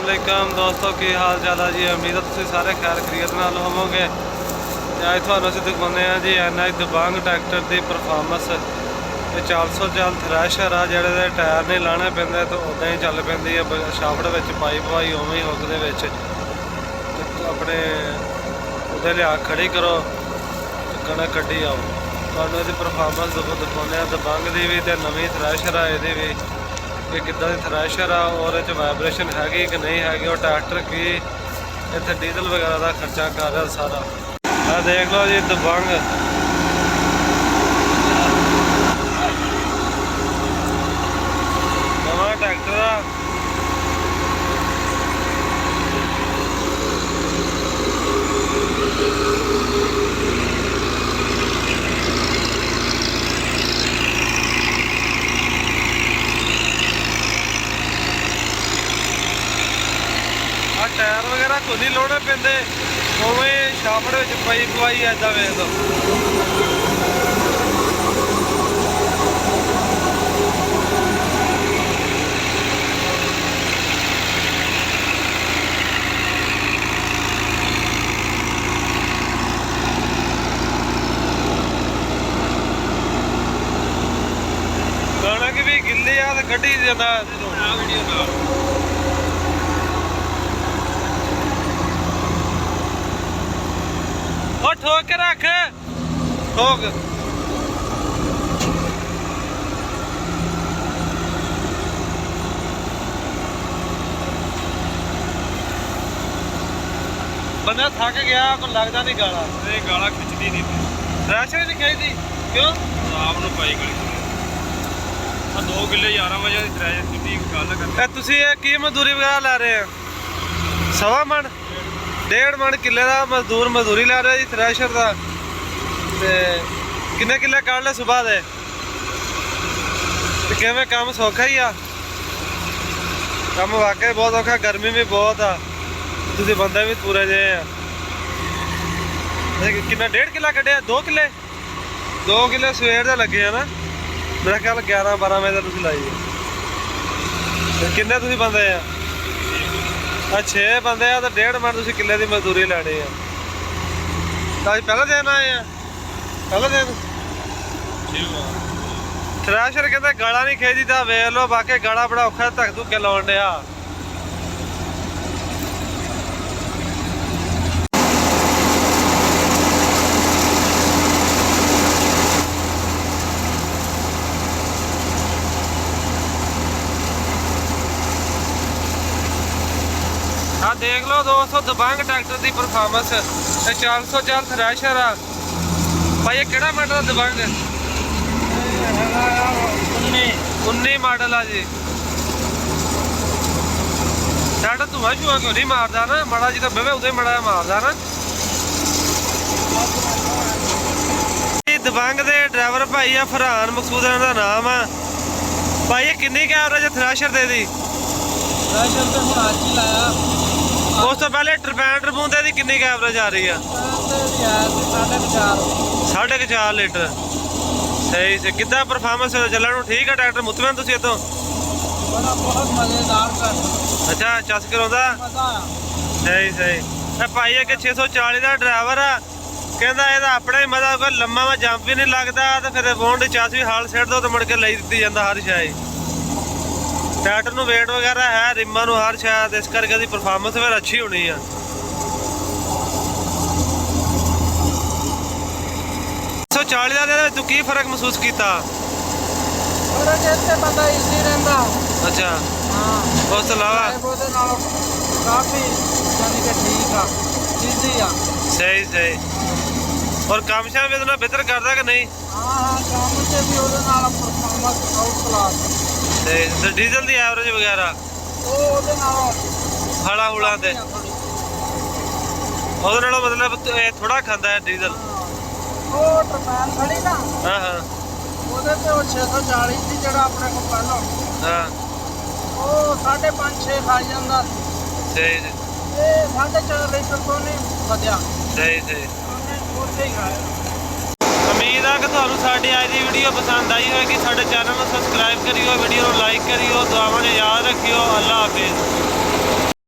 वालेकुम दोस्तों, की हाल चाल है जी। उम्मीद है तुम सारे खैर खरीत नाल होवोगे। अज थानू असीं दिखाने जी NH दबंग ट्रैक्टर की परफॉर्मेंस। 400 चल थ्रैशर आ जिहड़े टायर नहीं लाने पैंदे तो उदा ही चल पैंदी है। शाफड़ में पाई पवाई उवें ही हुक दे अपने उदे लिया खड़ी करो कणक कड्ढी आओ। तुहानू इहदी परफॉर्मेंस दिखाने दबंग की भी ते नवीं थ्रैशर आ इहदी भी कि किदा दी थ्रैशर आ और वाइब्रेशन हैगी कि नहीं हैगी और ट्रैक्टर की इत्थे डीजल वगैरह का खर्चा कर रहा सारा। आ देख लो जी दबंग नवा ट्रैक्टर आ। टायर वगैरह खुद ही लाने पैंदे उवें शाफड़ में पाई पवाई ऐदा वेख लो। कणक भी गिल्ली आ तो कड्ढी जांदा ठोक के रख ठोक। बंदा थक गया को लगता नहीं गाला गाला खिंचती नहीं थ्रैशर नहीं खाई क्यों आप पाई गली 2 किले 11 वजे थ्रैशर की गल कर। तुसी की मजदूरी वगैरह ला रहे हैं? 1.5 मन 1.5 मन किले का मजदूरी ला रहे जी थ्रैशर का। किन्ने किले काट ले सुबह दे किवें काम सौखा ही आ? काम वाकई बहुत औखा, गर्मी भी बहुत आ, तुसीं बंदे भी पूरे जे आ। किन्ना 1.5 किला कड्ढिया? 2 किले 2 किले सवेर दे लगे है ना मेरा ख्याल 11-12 बजे तुसीं लाई है। किन्ने तुसीं बंदे आ? 6 बंदे आ तो 1.5 मन तुसीं किले की मजदूरी लैनी है। अज पहला दिन आए हैं? पहला दिन थ्रैशर कहते गाला नहीं खेदी तो वेख लो बाकी गाला बड़ा औखा धक धुके लाउण डिया। हाँ देख लो दोस्तों दबंग ट्रैक्टर की परफॉर्मेंस। 400 चल थ्रैशर आ भाई। ये केड़ा मॉडल दबंग? 19 मॉडल आ जी। ट्रैक्टर धुआं शुआ क्यों नहीं मारदा ना? माड़ा जी तो बवे उदे माड़ा मारदा ना। दबंग दे ड्राइवर भाई आ फरहान मकसूद इन्हां दा नाम आ भाई। ये किन्नी क एवरेज थ्रैशर दे दी? थ्रैशर ते हुण अज ही लाया। उस तो पहले टरबून दी किन्नी क एवरेज आ रही है? 4.5 लीटर। सही से कितना परफॉर्मेंस चलन ठीक है ट्रैक्टर मुतमैन तुसीं इतों? बहुत मजेदार ट्रैक्टर। अच्छा चस कराउंदा सही सही। भाई अगे 640 का ड्राइवर आ कहंदा इहदा अपना ही मजा कोई लम्मा वा जंप भी नहीं लगता तो फिर बोंड चस भी हाल सिट दो तो मुड़ के लाई दी जांदा हर शाई। ट्रैक्टर नूं वेट वगैरह है रिमां नूं हर शायद इस करके दी परफॉर्मेंस फिर अच्छी होनी है। 140 का तू की फर्क महसूस किया? बंदा इजी रहिंदा। अच्छा हाँ उस तो अलावा काफी यानी कि ठीक आ इजी आ। सही सही। और काम शाम भी इतना बेहतर करता कि नहीं? हाँ काम से भी ਉਹਦੇ ਨਾਲ परफॉर्मेंस आउट क्लास। सही तो डीजल दी एवरेज वगैरह ਉਹ ਉਹਦੇ ਨਾਲ ਹਲਾ ਹੁਲਾ ਤੇ ਉਹਦੇ ਨਾਲੋਂ मतलब थोड़ा खाता है डीजल। ਉਹ ਟਰਪੈਨ ਖੜੀ ਨਾ ਹਾਂ ਹਾਂ ਉਹਦੇ ਤੇ ਉਹ 640 ਸੀ ਜਿਹੜਾ ਆਪਣੇ ਕੋਲ ਪਹਿਲਾਂ ਹਾਂ ਉਹ 5.5-6 ਖਾ ਜਾਂਦਾ ਸੀ। ਸਹੀ ਜੀ ਇਹ 4.5 ਲੀਟਰ ਤੋਂ ਨਹੀਂ ਵਧਿਆ। ਸਹੀ ਸਹੀ ਉਹਨੇ ਹੀ ਖਾਇਆ। उम्मीद है कि ਤੁਹਾਨੂੰ ਸਾਡੀ ਅੱਜ ਦੀ ਵੀਡੀਓ ਪਸੰਦ ਆਈ ਹੋਵੇਗੀ। ਸਾਡੇ ਚੈਨਲ ਨੂੰ ਸਬਸਕ੍ਰਾਈਬ ਕਰਿਓ, ਵੀਡੀਓ ਨੂੰ ਲਾਈਕ ਕਰਿਓ, ਦੁਆਵਾਂ 'ਚ ਯਾਦ ਰੱਖਿਓ। ਅੱਲਾ ਹਾਫਿਜ਼।